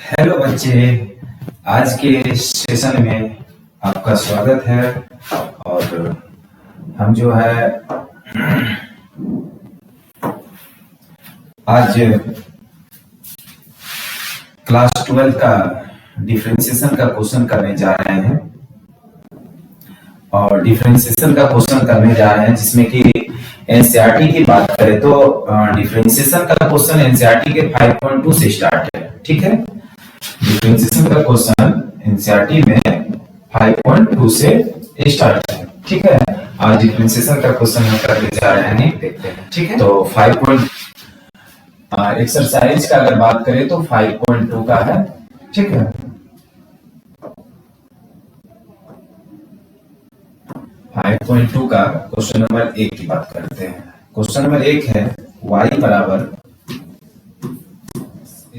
Hello बच्चे, आज के सेशन में आपका स्वागत है। और हम जो है आज क्लास 12 का डिफरेंशिएशन का क्वेश्चन करने जा रहे हैं। और डिफरेंशिएशन का क्वेश्चन करने जा रहे हैं जिसमें कि एनसीईआरटी की बात करें तो डिफरेंशिएशन का क्वेश्चन एनसीईआरटी के 5.2 से स्टार्ट है। ठीक है, डिफरेंशिएशन का क्वेश्चन एनसीईआरटी में 5.2 से स्टार्ट है। ठीक है, आज डिफरेंशिएशन का क्वेश्चन हम करने जा रहे हैं, देखते हैं। ठीक है, तो 5. एक्सरसाइज का अगर बात करें तो 5.2 का है। ठीक है, का क्वेश्चन नंबर 1 की बात करते हैं। क्वेश्चन नंबर 1 है y बराबर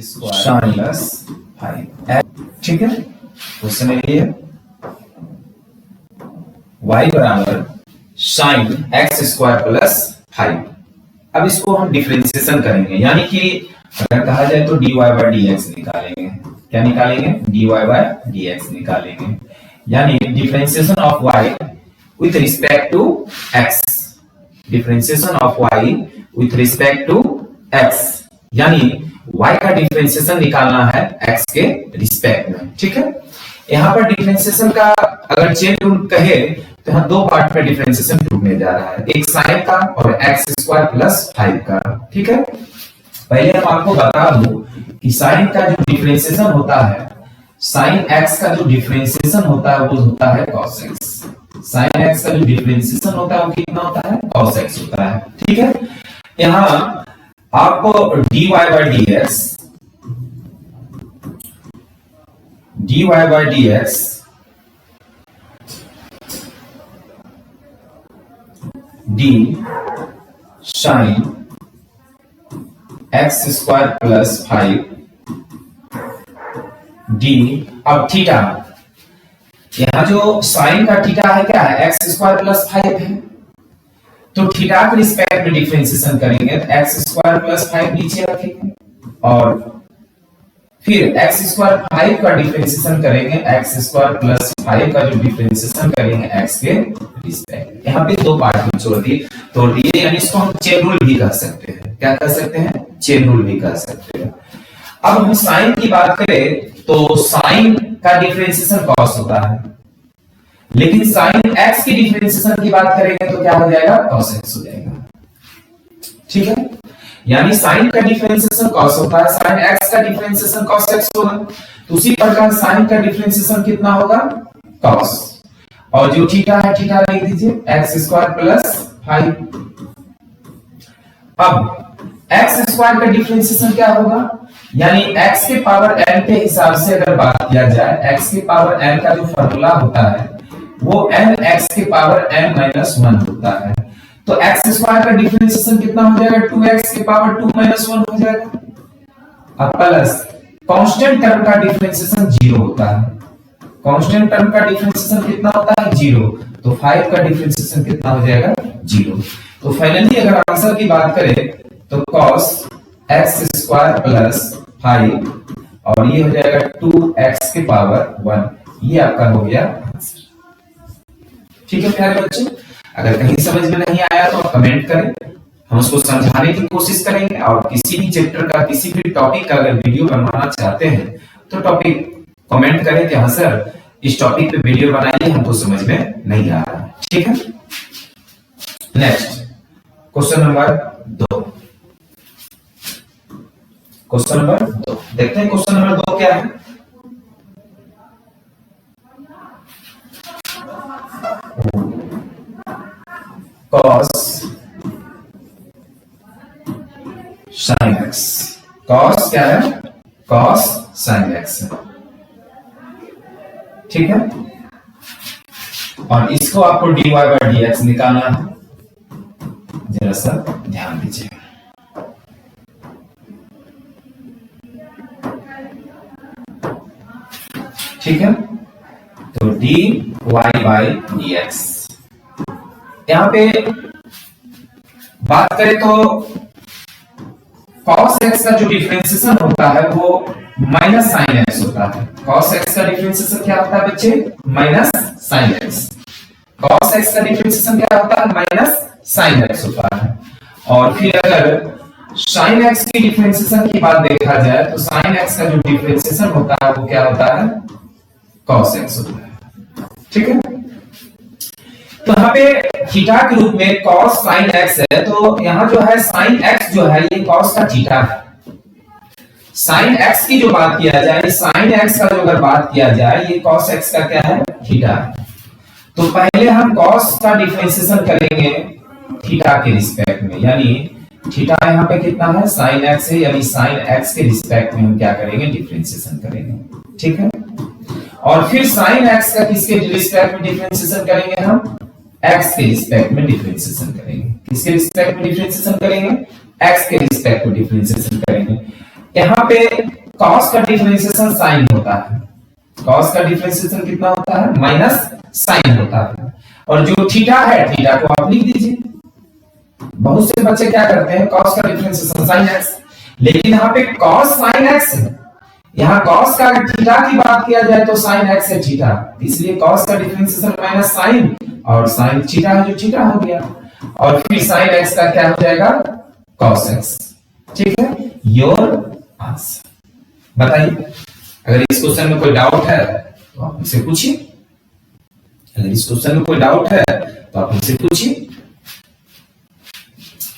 साइन प्लस 5। ठीक है, क्वेश्चन ये है y बराबर साइन x स्क्वायर प्लस 5। अब इसको हम डिफरेंशिएशन करेंगे, यानी कि अगर कहा जाए तो dy बाय dx निकालेंगे। क्या निकालेंगे? dy बाय dx निकालेंगे, यानी differentiation of y with respect to x। Differentiation of y with respect to x, यानी y का डिफरेंशिएशन निकालना है x के रिस्पेक्ट में। ठीक है, यहाँ पर डिफरेंशिएशन का अगर चेन रूल कहे तो यहाँ दो पार्ट में डिफरेंशिएशन टूटने जा रहा है, एक साइन का और x स्क्वायर प्लस 5 का। ठीक है, पहले हम आपको बता दूं कि साइन का जो डिफरेंशिएशन होता है, साइन x का जो डिफरेंशिएशन होता है वो होता है cos x। साइन x का जो डिफरेंशिएशन होता है वो कितना होता है? cos x होता है। ठीक है, यहाँ आपको dy by dx d sine x square plus 5 d। अब थीटा, यहाँ जो साइन का थीटा है क्या है? x स्क्वायर प्लस 5 है, तो थीटा के रिस्पेक्ट में डिफरेंशिएशन करेंगे तो x स्क्वायर प्लस 5 नीचे रखेंगे और फिर x स्क्वायर 5 का डिफरेंशिएशन करेंगे, x स्क्वायर प्लस 5 का जो डिफरेंशिएशन करेंगे x के रिस्पेक्ट। यहाँ पे दो पार्ट में तोड़ दिए, यानी इसको हम चेन रूल भी कह सकते हैं। क्या कह सकते हैं? चेन रूल भी कह सकते हैं। अब हम साइन की बात करें तो साइन का डिफरेंशिएशन cos होता है, लेकिन साइन x की डिफरेंशिएशन की बात करेंगे तो क्या हो जाएगा? cos x हो जाएगा। ठीक है, यानी साइन का डिफरेंशिएशन cos होता है, साइन x का डिफरेंशिएशन cos x होगा, तो उसी प्रकार साइन का डिफरेंशिएशन कितना होगा? cos। और जो थीटा है, थीटा लिख दीजिए x स्क्वायर प्लस 5। अब x स्क्वायर का डिफरेंशिएशन क्या होगा? यानी x के पावर n के हिसाब से अगर बात किया जाए, x के पावर n का जो फॉर्मूला होता है वो n x के पावर n माइनस 1 होता है। तो x स्क्वायर का डिफरेंशिएशन कितना हो जाएगा? 2x के पावर 2 माइनस 1 हो जाएगा। अब प्लस कांस्टेंट टर्म का डिफरेंशिएशन 0 होता है। कांस्टेंट टर्म का डिफरेंशिएशन कितना होता है? 0। तो 5 का डिफरेंशिएशन कितना हो जाएगा? 0। तो फाइनली अगर आंसर की बात करें तो cos x स्क्वायर प्लस 5 और ये हो जाएगा 2x के पावर 1। ये आपका हो गया आंसर। ठीक है प्यारे बच्चे, अगर कहीं समझ में नहीं आया तो आप कमेंट करें, हम उसको समझाने की कोशिश करेंगे। और किसी भी चैप्टर का, किसी भी टॉपिक का अगर वीडियो बनवाना चाहते हैं तो टॉपिक कमेंट करें कि हाँ सर इस टॉपिक पे वीडियो बनाइए, हमको समझ में नहीं आ रहा। ठीक है, next question number 2। Question number 2 देखते हैं। क्वेश्चन नंबर 2 क्या है? cos sin x। cos क्या है? cos sin x है। ठीक है, और इसको आपको dy बाय dx निकालना है। जरा सा ध्यान दीजिए। ठीक है, तो dy बाय dx। यहां पे बात करें तो cos x का जो डिफरेंशिएशन होता है वो माइनस साइन x होता है। cos x का डिफरेंशिएशन क्या होता है बच्चे? Minus sine x। cos x का डिफरेंशिएशन क्या होता है? माइनस साइन x होता है। और फिर अगर sin x की डिफरेंशिएशन की बात देखा जाए तो sin x का जो डिफरेंशिएशन होता है वो क्या होता है? cos x होता है। ठीक है, तो यहाँ पे थीटा के रूप में cos sin x है, तो यहाँ जो है sin x जो है ये cos का थीटा है। sin x की जो बात किया जाए, sin x का जो अगर बात किया जाए, ये cos x का क्या है? थीटा है। तो पहले हम cos का डिफरेंशिएशन करेंगे थीटा के रिस्पेक्ट में, यानी थीटा यहाँ पे कितना है? sin x है, यानी sin x के रिस्पेक्ट में हम क्या करेंगे? डिफरेंशिएशन करेंगे। ठीक है, और फिर sin x का किसके रिस्पेक्ट में डिफरेंशिएशन करेंगे? हम x के रिस्पेक्ट में डिफरेंशिएशन करेंगे। किसके रिस्पेक्ट में डिफरेंशिएशन करेंगे? x के रिस्पेक्ट में डिफरेंशिएशन करेंगे। यहाँ पे cos का डिफरेंशिएशन sin होता है। cos का डिफरेंशिएशन कितना होता है? माइनस sin होता है। और जो थीटा है, थीटा को आप लिख दीजिए। बहुत से बच्चे क्या करते हैं? cos का डिफरेंशिएशन sin x, लेकिन यहाँ पे cos sin x है। यहाँ cos का अगर थीटा की बात किया जाए तो sin x है थीटा, इसलिए cos का डिफरेंशिएशन माइनस sin, और sin थीटा है जो थीटा हो गया, और फिर sin x का क्या हो जाएगा? cos x। ठीक है, योर आंसर। बताइए, अगर इस क्वेश्चन में कोई डाउट है तो आप मुझसे पूछिए। अगर इस क्वेश्चन में कोई डाउट है तो आप मुझसे पूछिए।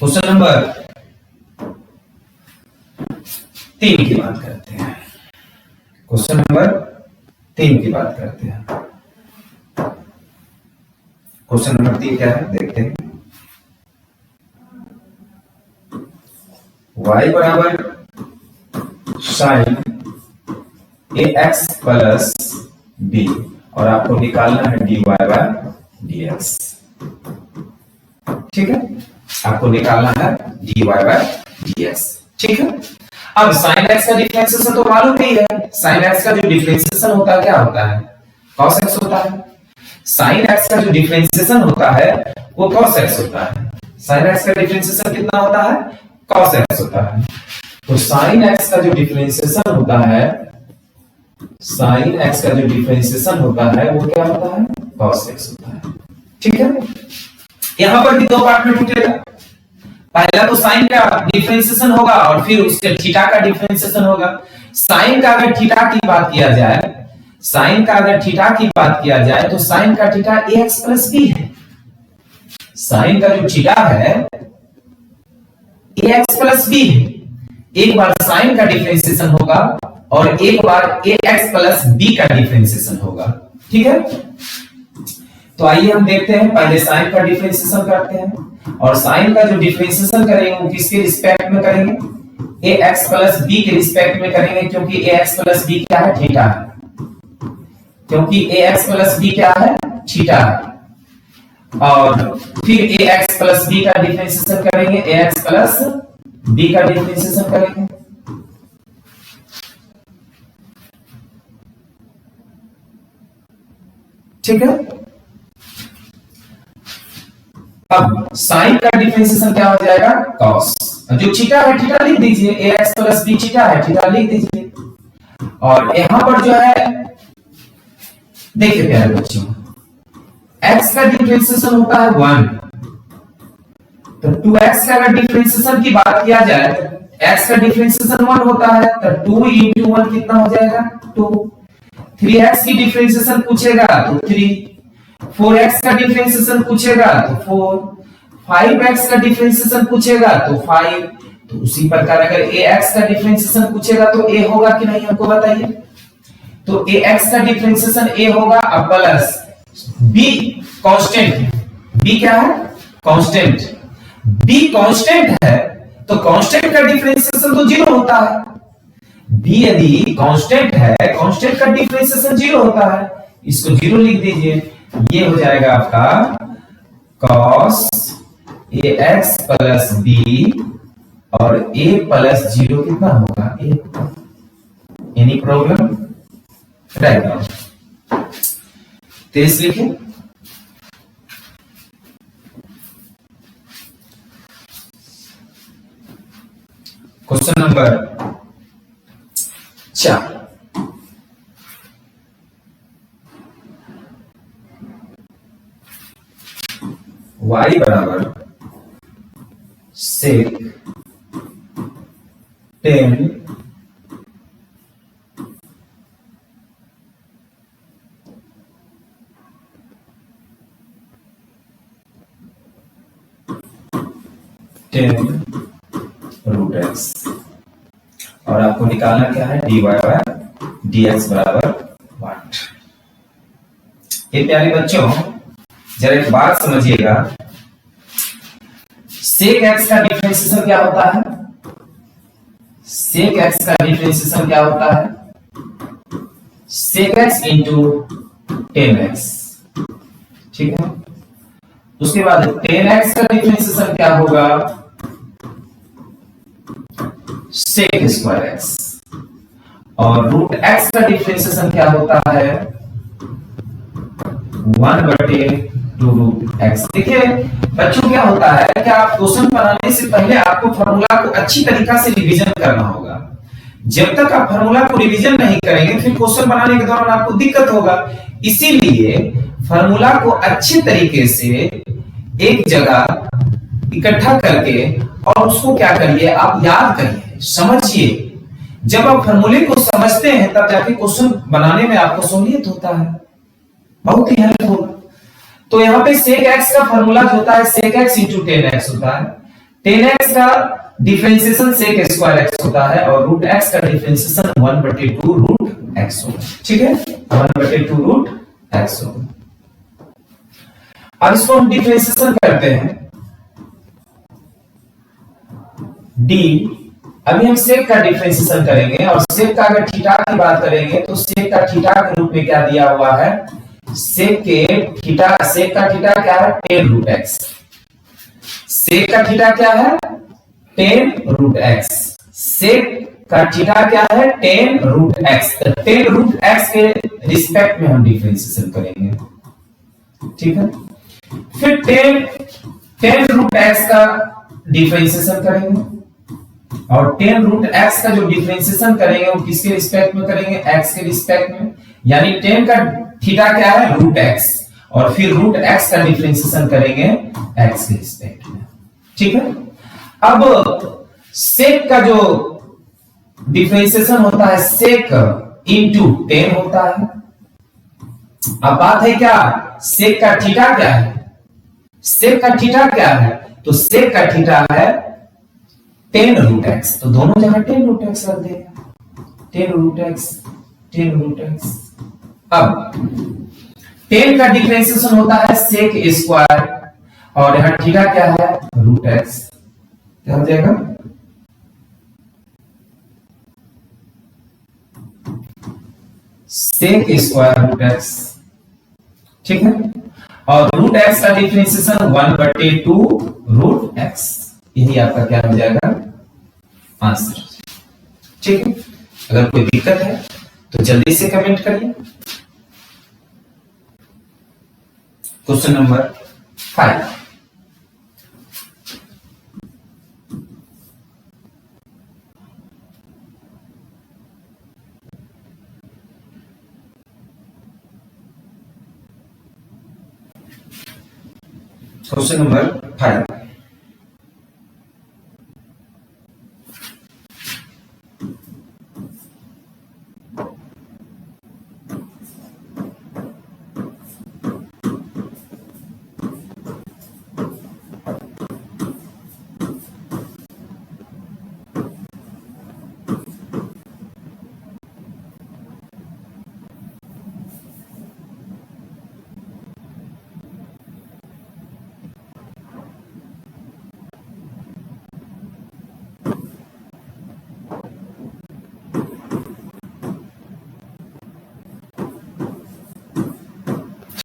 क्वेश्चन नंबर 3 की बात करते हैं। क्वेश्चन नंबर 3 की बात करते हैं। क्वेश्चन नंबर 3 क्या है देखते हैं। y बराबर साइन ax प्लस b, और आपको निकालना है dy बाय dx। ठीक है, आपको निकालना है dy बाय dx। ठीक है, अब sin x का डिफरेंशिएशन तो मालूम ही है। sin x का जो डिफरेंशिएशन होता है क्या होता है? cos x होता है। sin x का जो डिफरेंशिएशन होता है वो cos x होता है। sin x का डिफरेंशिएशन कितना होता है? cos x होता है। तो sin x का जो डिफरेंशिएशन होता है, sin x का जो डिफरेंशिएशन होता है वो क्या होता है? cos x होता है। ठीक है, यहां पर भी दो पार्ट में टूटेगा। पहला तो साइन का डिफरेंशिएशन होगा और फिर उसके थीटा का डिफरेंशिएशन होगा। साइन का अगर थीटा की बात किया जाए, साइन का अगर थीटा की बात किया जाए तो साइन का थीटा ax प्लस b है। साइन का जो थीटा है ax प्लस b है। एक बार साइन का डिफरेंशिएशन होगा और एक बार ax प्लस b का डिफरेंशिएशन होगा। ठीक है, तो आइए हम देखते हैं। पहले साइन का डिफरेंशिएशन करते हैं, और साइन का जो डिफरेंशिएशन करेंगे वो किसके रिस्पेक्ट में करेंगे? ax प्लस b के रिस्पेक्ट में करेंगे, क्योंकि ax प्लस b क्या है? थीटा है। क्योंकि ax प्लस b क्या है? थीटा है। और फिर ax प्लस b का डिफरेंशिएशन करेंगे, ax प्लस b का डिफरेंशिएशन करेंगे। ठीक है, अब साइन का डिफरेंशिएशन क्या हो जाएगा? cos। जो थीटा है थीटा लिख दीजिए, ax प्लस b थीटा है, थीटा लिख दीजिए। और यहां पर जो है देखिए प्यारे बच्चों, x का डिफरेंशिएशन होता है 1, तो 2x का अगर डिफरेंशिएशन की बात किया जाए तो x का डिफरेंशिएशन 1 होता है, तो 2 into 1 कितना हो जाएगा? 2। 3x की डिफरेंशिएशन पूछेगा तो 3, 4x का डिफरेंशिएशन पूछेगा तो 4, 5x का डिफरेंशिएशन पूछेगा तो 5। तो उसी प्रकार अगर ax का डिफरेंशिएशन पूछेगा तो a होगा कि नहीं, हमको बताइए। तो ax का डिफरेंशिएशन a होगा, अब प्लस b कांस्टेंट, b क्या है? कांस्टेंट। b कांस्टेंट है तो कांस्टेंट का डिफरेंशिएशन तो 0 होता है। b यदि कांस्टेंट है, कांस्टेंट का डिफरेंशिएशन 0 होता है, इसको 0 लिख दीजिए। ये हो जाएगा आपका cos ax प्लस b, और a प्लस 0 कितना होगा? 1। Any problem? राइट नाउ तेज लिखे। क्वेश्चन नंबर 4, y बराबर sec 10 रूट एक्स, और आपको निकालना क्या है, dy बाय dx बराबर 1। ये प्यारे बच्चों जरा एक बात समझिएगा, सेक एक्स का डिफरेंशिएशन क्या होता है, सेक एक्स का डिफरेंशिएशन क्या होता है, सेक एक्स इंटू 10x, ठीक है। उसके बाद 10x का डिफरेंशिएशन क्या होगा, सेक स्क्वायर एक्स, और रूट एक्स का डिफरेंशिएशन क्या होता है, 1/2 रूट एक्स। देखिए बच्चों क्या होता है कि आप क्वेश्चन बनाने से पहले आपको फार्मूला को अच्छी तरीका से रिवीजन करना होगा। जब तक आप फार्मूला को रिवीजन नहीं करेंगे फिर क्वेश्चन बनाने के दौरान आपको दिक्कत होगा। इसीलिए फार्मूला को अच्छे तरीके से एक जगह इकट्ठा करके और उसको क्या करिए, आप याद करिए, समझिए। जब आप फार्मूले को समझते हैं तब जाके क्वेश्चन बनाने में आपको सहूलियत होता है, बहुत ही हेल्प होगा। तो यहाँ पे sec x का फार्मूला जो होता है sec x इंटू 10x होता है, 10x का डिफरेंशिएशन sec स्क्वायर x होता है, और रूट x का डिफरेंशिएशन 1/2 रूट x होगा, ठीक है, 1/2 रूट x होगा। अब इसको हम डिफरेंशिएशन करते हैं d। अभी हम sec का डिफरेंशिएशन करेंगे, और sec का अगर थीटा की बात करेंगे तो sec का थीटा के रूप में क्या दिया हुआ है, सेक का थीटा क्या है, 10 रूट एक्स। सेक का थीटा क्या है, 10 रूट एक्स। सेक का थीटा क्या है, 10 रूट एक्स। 10 रूट एक्स के रिस्पेक्ट में हम डिफरेंशिएशन करेंगे, ठीक है। फिर 10 रूट एक्स का डिफरेंशिएशन करेंगे, और 10 रूट एक्स का जो डिफरेंशिएशन करेंगे वो किसके रिस्पेक्ट में करेंगे, एक्स के रिस्पेक्ट में। यानी 10 का थीटा क्या है, रूट एक्स, और फिर रूट एक्स का डिफरेंशिएशन करेंगे एक्स के रिस्पेक्ट में, ठीक है। अब सेक का जो डिफरेंशिएशन होता है सेक इंटू 10 होता है। अब बात है क्या, सेक का थीटा क्या है, सेक का थीटा क्या है, तो सेक का थीटा है 10 रूट एक्स, तो दोनों जगह 10 रूट एक्स रख देगा, 10 रूट एक्स 10 रूट एक्स। अब 10 का डिफरेंशिएशन होता है सेक स्क्वायर, और यहां थीटा क्या है, रूट एक्स, क्या हो जाएगा, सेक स्क्वायर रूट एक्स, ठीक है। और रूट एक्स का डिफरेंशिएशन 1/2 रूट एक्स, यही आपका क्या हो जाएगा आंसर, ठीक है। अगर कोई दिक्कत है तो जल्दी से कमेंट करिए। क्वेश्चन नंबर 5, क्वेश्चन नंबर 5,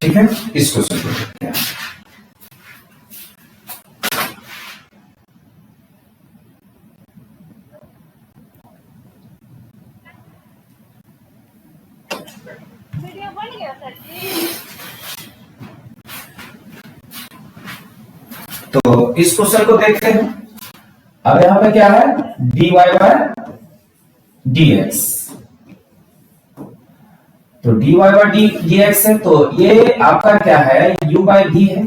ठीक है। इस क्वेश्चन को देखते हैं। वीडियो बन गया सर जी। तो इस क्वेश्चन को देखते हैं। अब यहाँ पे क्या है, dy बाय dx। तो dy बाय dx है, तो ये आपका क्या है, u बाय v है।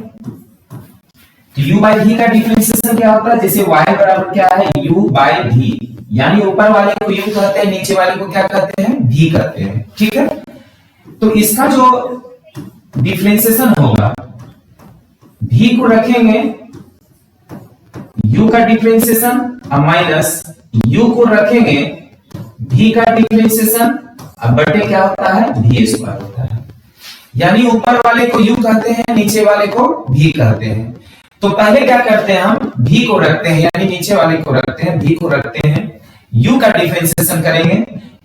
तो u बाय v का डिफरेंशिएशन क्या होता है, जैसे y बराबर क्या है, u बाय v, यानी ऊपर वाले को u कहते हैं, नीचे वाले को क्या कहते हैं, v कहते हैं। ठीक है, तो इसका जो डिफरेंशिएशन होगा, v को रखेंगे u का डिफरेंशिएशन माइनस u को रखेंगे v का डिफरेंशिएशन, अब बटे क्या होता है, v स्क्वायर होता है। यानी ऊपर वाले को u कहते हैं, नीचे वाले को v कहते हैं। तो पहले क्या करते हैं, हम v को रखते हैं, यानी नीचे वाले को रखते हैं, v को रखते हैं, u का डिफरेंशिएशन करेंगे,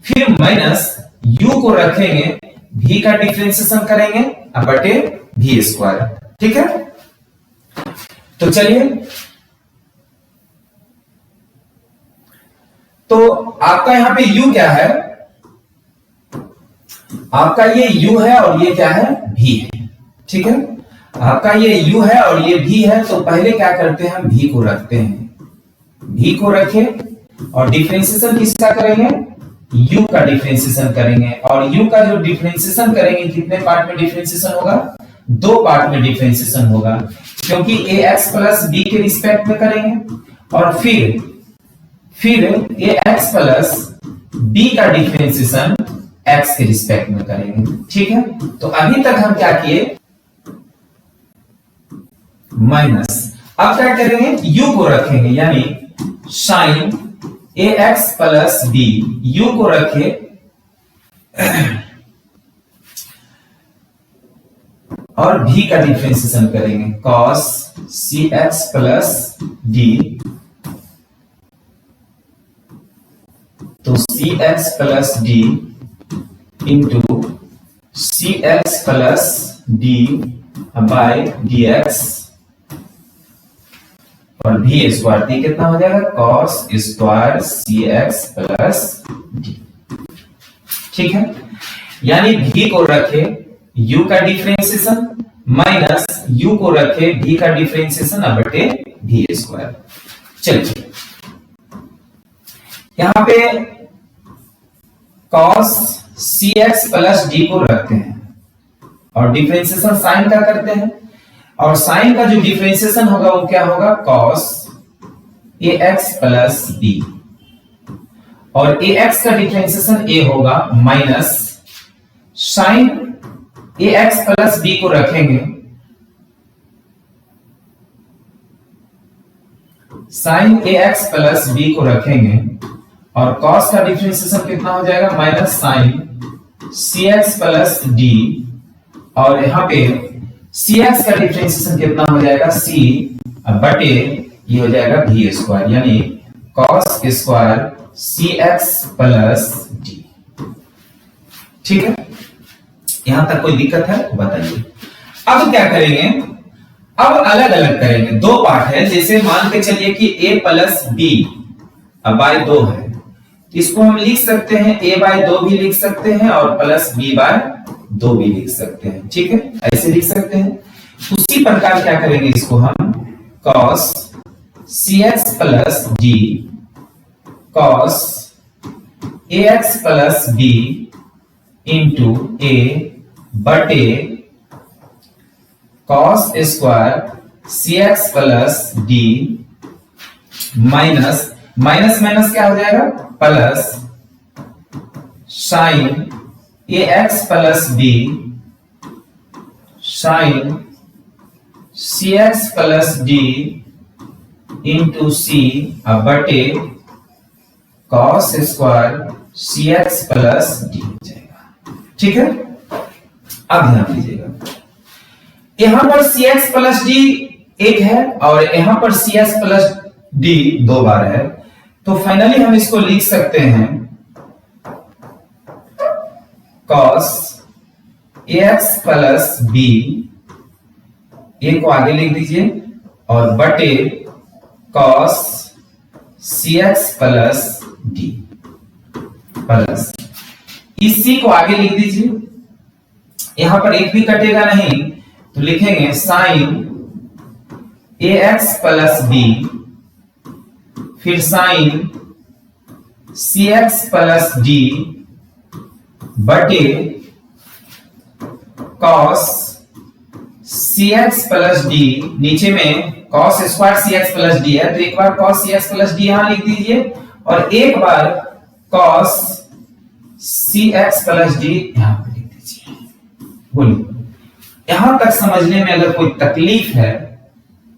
फिर माइनस u को रखेंगे, v का डिफरेंशिएशन करेंगे, अब बटे v स्क्वायर। ठीक है, तो चलिए, तो आपका यहां पे u क्या है, आपका ये u है और ये क्या है, v है। ठीक है, आपका ये u है और ये v है, तो पहले क्या करते हैं, हम v को रखते हैं, v को रखे और डिफरेंशिएशन किसका करेंगे, u का डिफरेंशिएशन करेंगे। और u का जो डिफरेंशिएशन करेंगे, कितने पार्ट में डिफरेंशिएशन होगा, दो पार्ट में डिफरेंशिएशन होगा, क्योंकि ax प्लस b के रिस्पेक्ट में करेंगे और फिर ax प्लस b का डिफरेंशिएशन x के रिस्पेक्ट में करेंगे। ठीक है, तो अभी तक हम क्या किए, माइनस, अब क्या करेंगे, u को रखेंगे, यानी sine ax plus b, u को रखे और v का डिफरेंशिएशन करेंगे, cos cx प्लस d, तो cx plus d into cx plus d by dx और v स्क्वायर, डी कितना हो जाएगा, cos square cx plus d। ठीक है, यानी v को रखे u का डिफरेंशिएशन माइनस u को रखे v का डिफरेंशिएशन बटे v स्क्वायर। चलिए, यहां पे cos cx प्लस d को रखते हैं और डिफरेंशिएशन साइन का करते हैं, और साइन का जो डिफरेंशिएशन होगा वो क्या होगा, cos ax प्लस b, और ax का डिफरेंशिएशन a होगा minus sine ax plus b को रखेंगे, साइन ax प्लस b को रखेंगे और cos का डिफरेंशिएशन कितना हो जाएगा, minus sine cx plus d, और यहां पे cx का डिफरेंशिएशन कितना हो जाएगा, c बटे ये हो जाएगा v स्क्वायर, यानी cos square cx plus d। ठीक है, यहां तक कोई दिक्कत है बताइए। अब क्या करेंगे, अब अलग अलग करेंगे, दो पार्ट है, जैसे मान के चलिए कि a प्लस b बाय 2 है, इसको हम लिख सकते हैं a बाय 2 भी लिख सकते हैं और प्लस b बाय 2 भी लिख सकते हैं। ठीक है, ऐसे लिख सकते हैं। उसी प्रकार क्या करेंगे, इसको हम cos cx plus d cos ax plus b into a बटे cos square cx plus d minus minus minus क्या हो जाएगा, plus sine ax plus b sine cx plus d into c बटे cos square cx plus d हो जाएगा। ठीक है, अब ध्यान दीजिएगा, यहां पर cx प्लस d एक है और यहां पर cx प्लस d 2 बार है, तो फाइनली हम इसको लिख सकते हैं cos ax प्लस b, ए को आगे लिख दीजिए, और बटे cos cx plus d plus इस c को आगे लिख दीजिए, यहां पर एक भी कटेगा नहीं, तो लिखेंगे साइन ax प्लस b, फिर साइन सी एक्स प्लस डी बटे कॉस सी एक्स प्लस डी, नीचे में कॉस स्क्वायर सी एक्स प्लस डी है, तो एक बार कॉस सी एक्स प्लस डी यहां लिख दीजिए और एक बार कॉस सी एक्स प्लस डी यहां पर लिख दीजिए। बोलिए, यहां तक समझने में अगर कोई तकलीफ है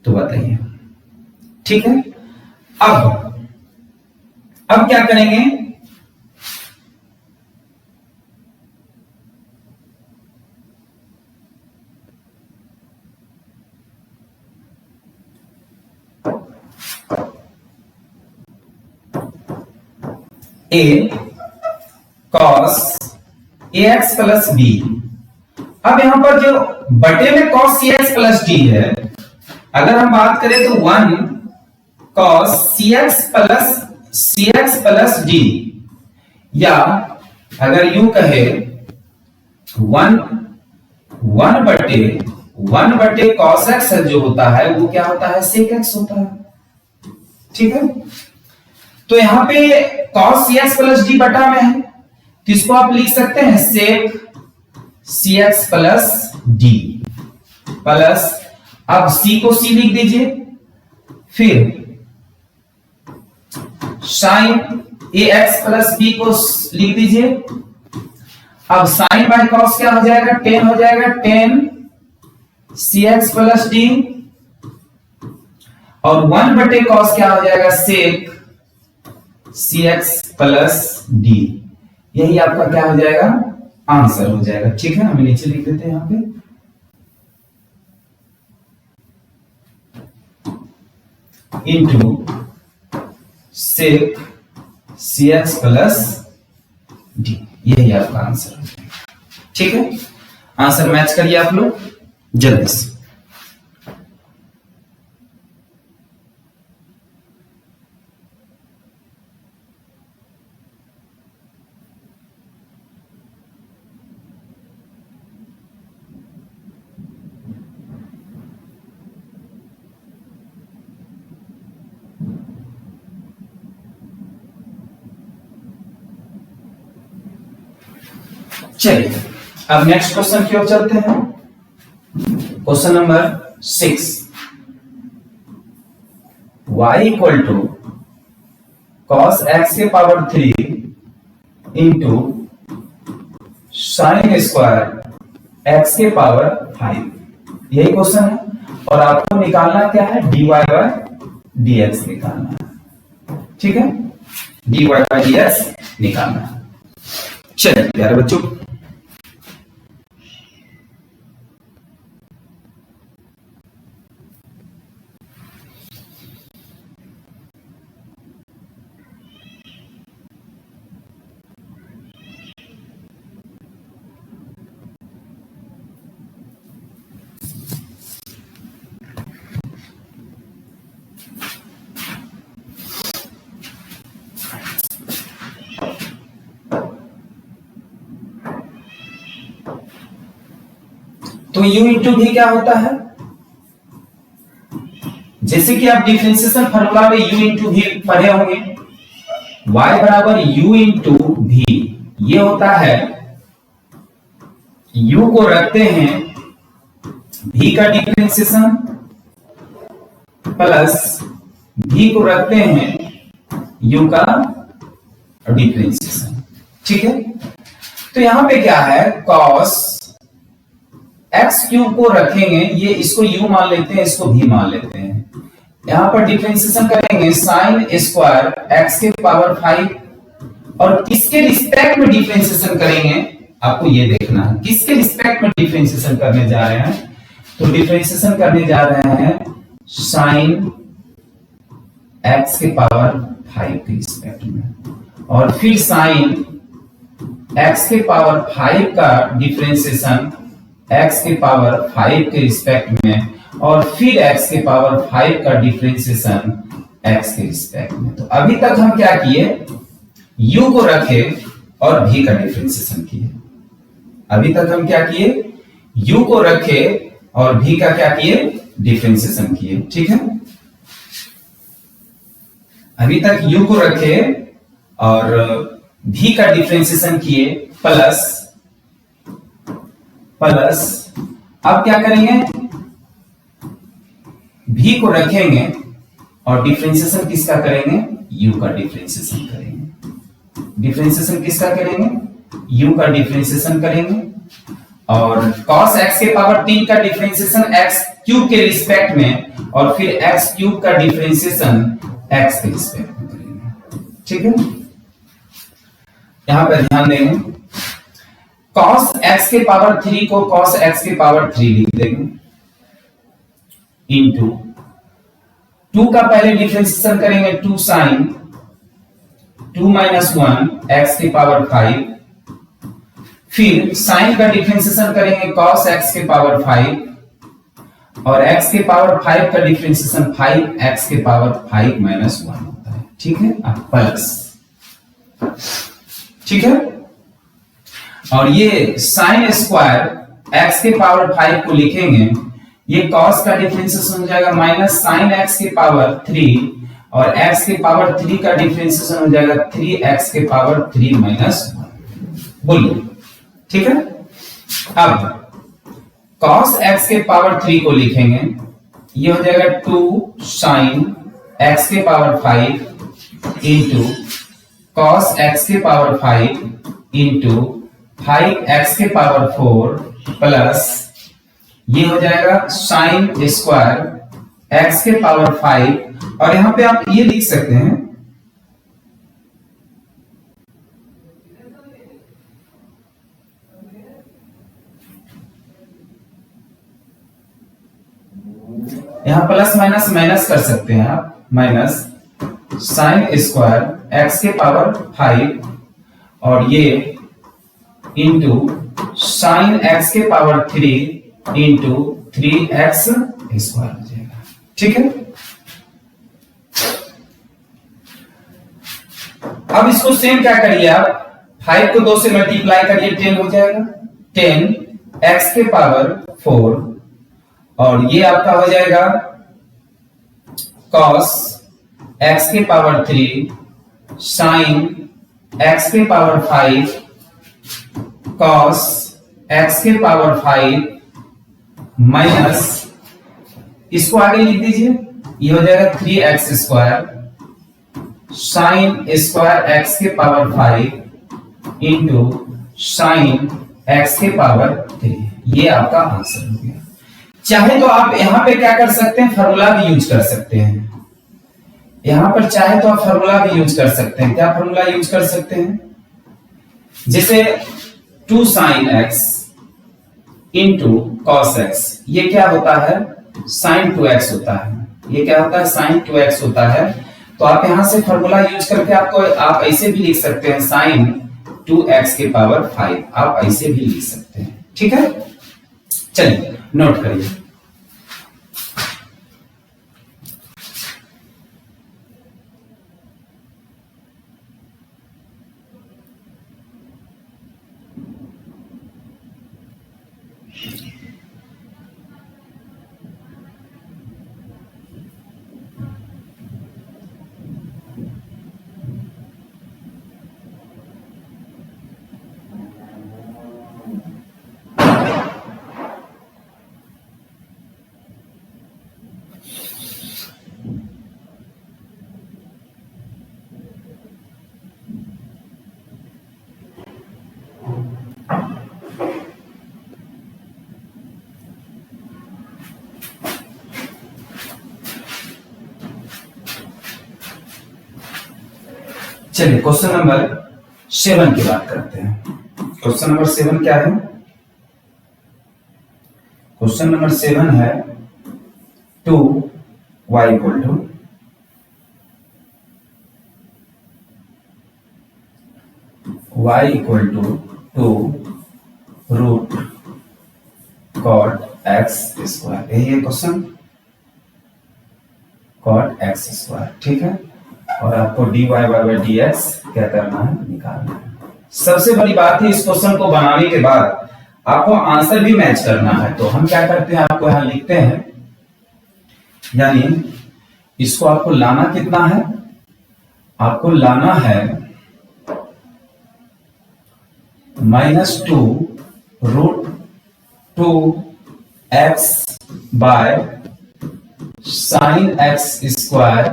तो बताइए। ठीक है, अब क्या करेंगे, ए cos A x plus B. अब यहां पर जो बटे में कॉस सी एक्स प्लस डी है, अगर हम बात करें तो 1 कॉस सी एक्स प्लस डी, या अगर यूं कहे 1 बटे कॉस एक्स जो होता है वो क्या होता है, सेक एक्स होता है। ठीक है, तो यहां पे cos cx प्लस डी बटा में है, तो इसको आप लिख सकते हैं सेक cx प्लस डी प्लस, अब c को c लिख दीजिए, फिर साइन ax प्लस b को लिख दीजिए। अब साइन बाय कॉस क्या हो जाएगा, टेन हो जाएगा, टेन cx प्लस डी, और 1 बटे कॉस क्या हो जाएगा, सेक cx प्लस डी। यही आपका क्या हो जाएगा, आंसर हो जाएगा। ठीक है, हम नीचे लिख देते हैं यहां पे, into sec cx plus d, यही आपका आंसर हो जाएगा। ठीक है, आंसर मैच करिए आप लोग जल्दी से। चलिए अब नेक्स्ट क्वेश्चन की ओर चलते हैं। Question number 6, y equal to cos x के power 3 into sine square x के पावर 5, यही क्वेश्चन है और आपको निकालना क्या है, dy बाय dx निकालना है। ठीक है, dy बाय dx निकालना है। चलिए प्यारे बच्चों, तो u इंटू भी क्या होता है, जैसे कि आप डिफरेंशिएशन फार्मूला में u इंटू भी पढ़े होंगे, y बराबर u इंटू भी, ये होता है u को रखते हैं v का डिफरेंशिएशन प्लस v को रखते हैं u का डिफरेंशिएशन। ठीक है, तो यहां पे क्या है, cos एक्स क्यूब को रखेंगे, ये इसको u मान लेते हैं, इसको भी मान लेते हैं। यहां पर डिफरेंशिएशन करेंगे साइन स्क्वायर एक्स के पावर 5, और किसके रिस्पेक्ट में डिफरेंशिएशन करेंगे, आपको ये देखना है किसके रिस्पेक्ट में डिफरेंशिएशन करने जा रहे हैं। तो डिफरेंशिएशन करने जा रहे हैं साइन एक्स के पावर 5 के रिस्पेक्ट में, और फिर साइन एक्स के पावर 5 का डिफरेंशिएशन x के पावर 5 के रिस्पेक्ट में, और फिर x के पावर 5 का डिफरेंशिएशन x के रिस्पेक्ट में। तो अभी तक हम क्या किए, u को रखे और v का डिफरेंशिएशन किए। अभी तक हम क्या किए, u को रखे और v का क्या किए, डिफरेंशिएशन किए। ठीक है, अभी तक u को रखे और भी का डिफरेंशिएशन किए प्लस अब क्या करेंगे, भी को रखेंगे और डिफरेंशिएशन किसका करेंगे, u का डिफरेंशिएशन करेंगे। डिफरेंशिएशन किसका करेंगे, u का डिफरेंशिएशन करेंगे और cos x के पावर 3 का डिफरेंशिएशन x क्यूब के रिस्पेक्ट में और फिर x क्यूब का डिफरेंशिएशन x के रिस्पेक्ट में करेंगे। ठीक है, यहां पर ध्यान देंगे, cos x के पावर 3 को cos x के पावर 3 लिख देंगे इनटू 2 का पहले डिफरेंशिएशन करेंगे 2 sin 2 - 1 x के पावर 5, फिर sin का डिफरेंशिएशन करेंगे cos x के पावर 5 और x के पावर 5 का डिफरेंशिएशन 5x के पावर 5 - 1 होता है। ठीक है, अब प्लस, ठीक है, और ये sin स्क्वायर x के पावर 5 को लिखेंगे, ये cos का डिफरेंशिएशन हो जाएगा माइनस sin x के पावर 3 और x के पावर 3 का डिफरेंशिएशन हो जाएगा 3x के पावर 3 - 1। बोलिए, ठीक है। अब cos x के पावर 3 को लिखेंगे, ये हो जाएगा 2 sin x के पावर 5 इंटू cos x के पावर 5 इंटू 5x के पावर 4 प्लस ये हो जाएगा sin स्क्वायर x के पावर 5 और यहां पे आप ये लिख सकते हैं यहां प्लस माइनस माइनस कर सकते हैं आप, माइनस sin स्क्वायर x के पावर 5 और ये इंटू sin x के पावर 3 इंटू 3x स्क्वायर हो जाएगा। ठीक है, अब इसको सेम क्या करिए आप, 5 को 2 से मल्टीप्लाई करिए 10 हो जाएगा, 10 x के पावर 4 और ये आपका हो जाएगा cos x के पावर 3 sin x के पावर 5 cos x के पावर 5 माइनस इसको आगे लिख दीजिए, ये हो जाएगा 3x square sin square x के पावर 5 इंटू sin x के पावर 3। ये आपका आंसर हो गया। चाहे तो आप यहां पे क्या कर सकते हैं, फार्मूला भी यूज कर सकते हैं। यहां पर चाहे तो आप फार्मूला भी यूज कर सकते हैं। क्या फार्मूला यूज कर सकते हैं, जैसे 2 sin x into cos x, ये क्या होता है sin 2x होता है, ये क्या होता है sin 2x होता है। तो आप यहां से फार्मूला यूज करके आप ऐसे भी लिख सकते हैं sin 2x के पावर 5, आप ऐसे भी लिख सकते हैं। ठीक है, चलिए नोट करिए। चलिए क्वेश्चन नंबर 7 की बात करते हैं। क्वेश्चन नंबर 7 क्या है, क्वेश्चन नंबर 7 है 2y equal to y equal to 2 root cot x square, यही है क्वेश्चन, cot x स्क्वायर। ठीक है, और आपको dy बाय dx क्या करना है, निकालना है। सबसे बड़ी बात है इस क्वेश्चन को बनाने के बाद आपको आंसर भी मैच करना है। तो हम क्या करते हैं, आपको यहां लिखते हैं, यानी इसको आपको लाना कितना है, आपको लाना है -2 √2x by sine x square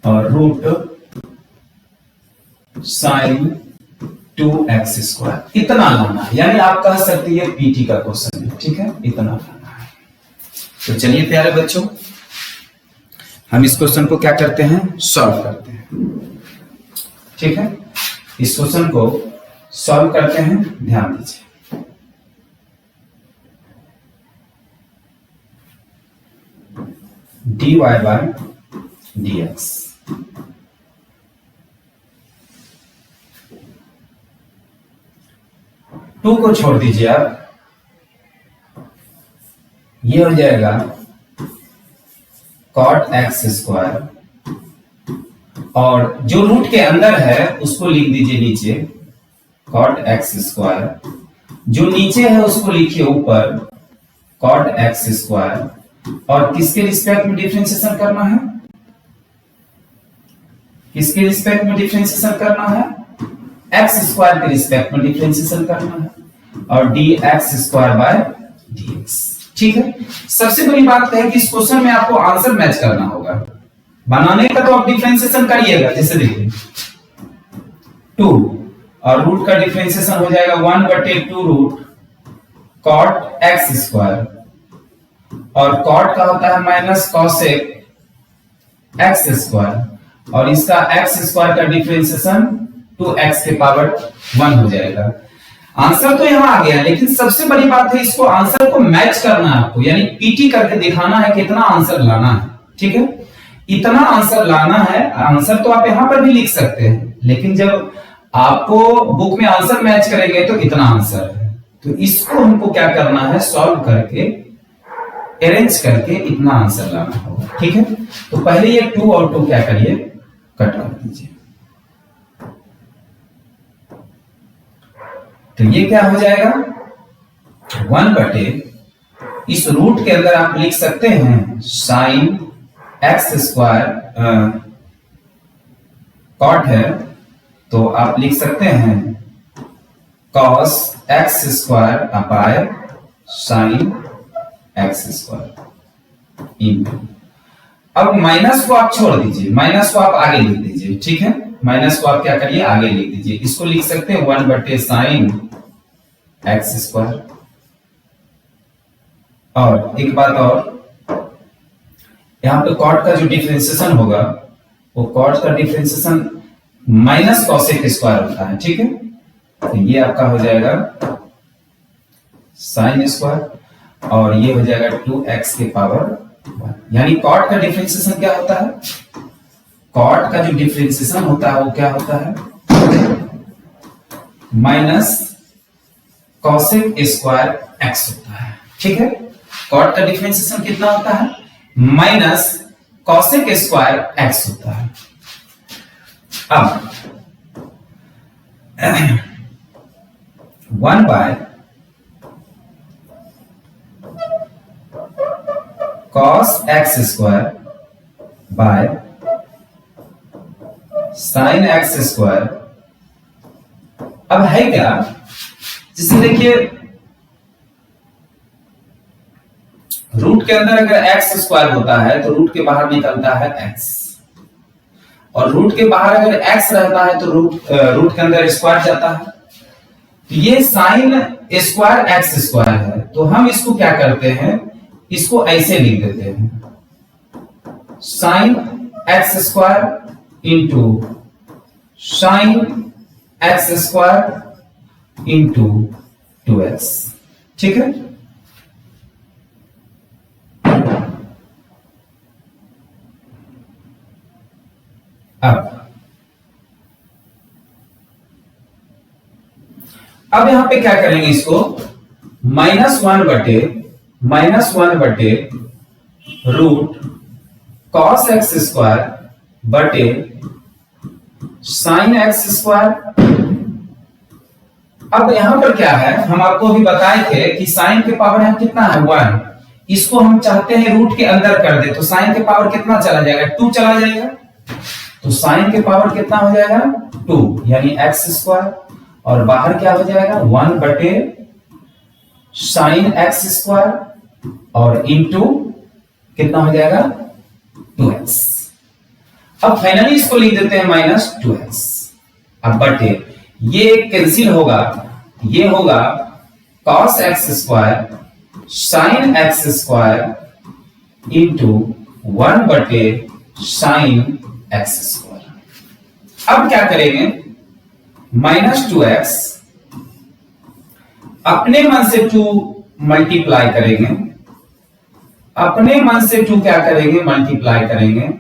और रूट साइन 2x स्क्वायर, इतना लाना है। यानी आप कह सकते हैं पीटी का क्वेश्चन है, ठीक है, इतना लाना है। तो चलिए प्यारे बच्चों, हम इस क्वेश्चन को क्या करते हैं, सॉल्व करते हैं, ठीक है। इस क्वेश्चन को सॉल्व करते हैं, ध्यान दीजिए। dy बाय dx, टू को छोड़ दीजिए आप, ये हो जाएगा cot x स्क्वायर, और जो रूट के अंदर है उसको लिख दीजिए नीचे cot x स्क्वायर, जो नीचे है उसको लिखिए ऊपर cot x स्क्वायर, और किसके रिस्पेक्ट में डिफरेंशिएशन करना है, किसके रिस्पेक्ट में डिफरेंशिएशन करना है, x स्क्वायर के रिस्पेक्ट में डिफरेंशिएशन करना है, और dx स्क्वायर बाय dx, ठीक है। सबसे बड़ी बात है कि इस क्वेश्चन में आपको आंसर मैच करना होगा। बनाने का तो आप डिफरेंशिएशन करिएगा, जैसे देखिए 2 और रूट का डिफरेंशिएशन हो जाएगा 1/2 रूट cot x स्क्वायर, और cot का होता है माइनस cosec x स्क्वायर, और इसका x स्क्वायर का डिफरेंशिएशन 2x के पावर 1 हो जाएगा। आंसर तो यहां आ गया, लेकिन सबसे बड़ी बात है इसको आंसर को मैच करना है आपको, यानी पीटी करके दिखाना है कितना आंसर लाना है, ठीक है। इतना आंसर लाना है। आंसर तो आप यहां पर भी लिख सकते हैं, लेकिन जब आपको बुक में आंसर मैच करेंगे तो इतना आंसर है। तो इसको हमको क्या करना है, सॉल्व करके अरेंज करके इतना आंसर लाना होगा, ठीक है। तो पहले ये 2 और 2 क्या करिए, कट कर दीजिए। तो ये क्या हो जाएगा 1/, इस रूट के अंदर आप लिख सकते हैं साइन एक्स स्क्वायर, कॉट है तो आप लिख सकते हैं कॉस एक्स स्क्वायर अपाय साइन एक्स स्क्वायर इंटू, अब माइनस को आप छोड़ दीजिए, माइनस को आप आगे लिख दीजिए, ठीक है। माइनस को आप क्या करिए, आगे लिख दीजिए। इसको लिख सकते हैं 1/, साइन एक्स स्क्वायर। और एक बात और, यहां पे कॉट का जो डिफरेंशिएशन होगा वो कॉट का डिफरेंशिएशन माइनस कॉसेक स्क्वायर होता है, ठीक है। तो ये आपका हो जाएगा साइन स्क्वायर, और ये हो जाएगा 2x के पावर 1। यानी कॉट का डिफरेंशिएशन क्या होता है, कॉट का जो डिफरेंशिएशन होता है वो क्या होता है, माइनस कॉसेक स्क्वायर x होता है, ठीक है। कॉट का डिफरेंशिएशन कितना होता है, माइनस कॉसेक स्क्वायर x होता है। अब 1/, cos x square by sine x square. अब है क्या, जैसे देखिए रूट के अंदर अगर x स्क्वायर होता है तो रूट के बाहर निकलता है x, और रूट के बाहर अगर x रहता है तो रूट के अंदर स्क्वायर जाता है। तो ये साइन स्क्वायर x स्क्वायर है, तो हम इसको क्या करते हैं, इसको ऐसे लिख देते हैं sine x square into sine x square into 2x, ठीक है। अब यहां पे क्या करेंगे, इसको -1/, रूट cos x स्क्वायर बटे साइन x स्क्वायर। अब यहां पर क्या है, हम आपको अभी बताए थे कि साइन के पावर यहां कितना है 1, इसको हम चाहते हैं रूट के अंदर कर दे, तो साइन के पावर कितना चला जाएगा, 2 चला जाएगा। तो साइन के पावर कितना हो जाएगा 2, यानी x स्क्वायर और बाहर क्या हो जाएगा 1/sin x² और इंटू कितना हो जाएगा 2x। अब फाइनली इसको लिख देते हैं -2x। अब बटे ये कैंसिल होगा, ये होगा cos x² sin x² into 1/sin x²। अब क्या करेंगे -2x अपने मन से 2 मल्टीप्लाई करेंगे, अपने मन से 2 क्या करेंगे मल्टीप्लाई करेंगे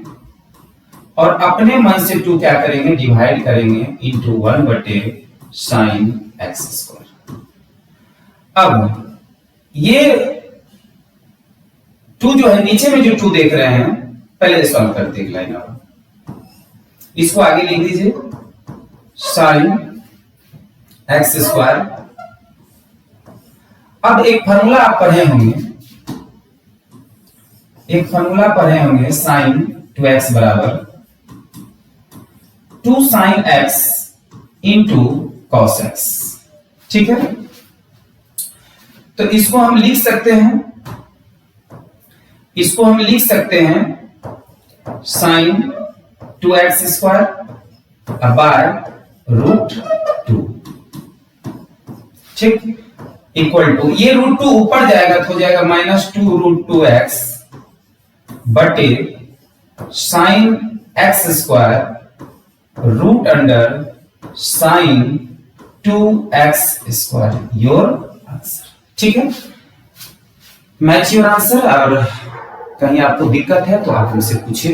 और अपने मन से 2 क्या करेंगे डिवाइड करेंगे इंटू 1/sin x²। अब ये 2 जो है नीचे में जो 2 देख रहे हैं पहले सॉल्व करते हैं लाइन। अब इसको आगे लिख दीजिए sin x²। अब एक फार्मूला आप पढ़े होंगे, sin 2x बराबर 2 sin x into cos x। ठीक है, तो इसको हम लिख सकते हैं, sin 2x² बाय √2। ठीक, इक्वल टू ये √2 ऊपर जाएगा तो हो जाएगा -2√2x बटे sin x² root under sin 2x²। Your answer. ठीक है, मैच योर आंसर। और कहीं आपको दिक्कत है तो आप मुझसे पूछिए।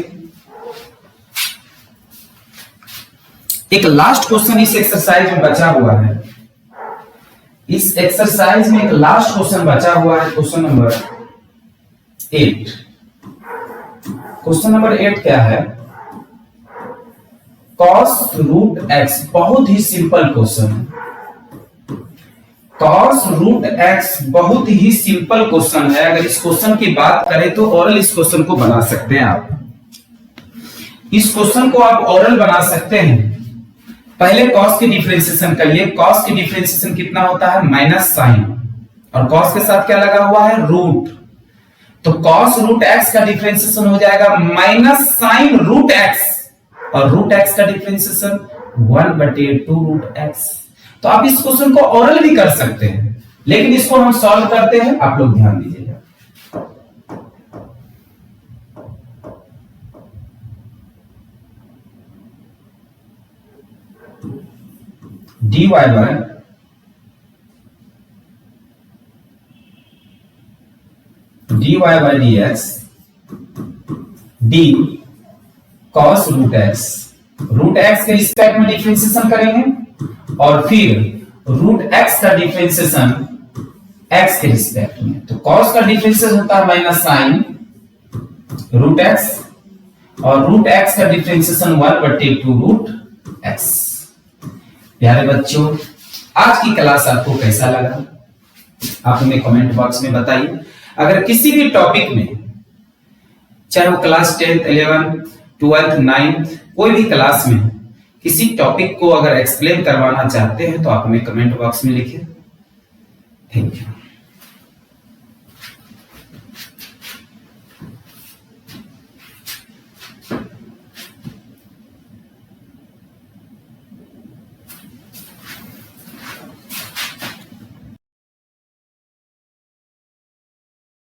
एक लास्ट क्वेश्चन इस एक्सरसाइज में बचा हुआ है, इस एक्सरसाइज में एक लास्ट क्वेश्चन बचा हुआ है, क्वेश्चन नंबर 8। क्वेश्चन नंबर 8 क्या है cos √x। बहुत ही सिंपल क्वेश्चन है, cos √x बहुत ही सिंपल क्वेश्चन है। अगर इस क्वेश्चन की बात करें तो ओरल इस क्वेश्चन को बना सकते हैं आप, इस क्वेश्चन को आप ओरल बना सकते हैं। पहले cos की डिफरेंशिएशन करिए। cos की डिफरेंशिएशन कितना होता है -sin और cos के साथ क्या लगा हुआ है रूट, तो cos √x का डिफरेंशिएशन हो जाएगा -sin √x और √x का डिफरेंशिएशन 1/2√x। तो आप इस क्वेश्चन को ओरल भी कर सकते हैं, लेकिन इसको हम सॉल्व करते हैं, आप लोग ध्यान दीजिएगा। dy by dx d cos √x, √x के रिस्पेक्ट में डिफरेंशिएशन करेंगे और फिर √x का डिफरेंशिएशन x के रिस्पेक्ट में। तो cos का डिफरेंशिएशन होता है -sin √x और √x का डिफरेंशिएशन 1/2√x। प्यारे बच्चों, आज की क्लास आपको कैसा लगा आप हमें कमेंट बॉक्स में बताइए। अगर किसी भी टॉपिक में, चाहे वो class 10th 11th 12th 9th कोई भी क्लास में किसी टॉपिक को अगर एक्सप्लेन करवाना चाहते हैं तो आप हमें कमेंट बॉक्स में लिखिए। Thank you.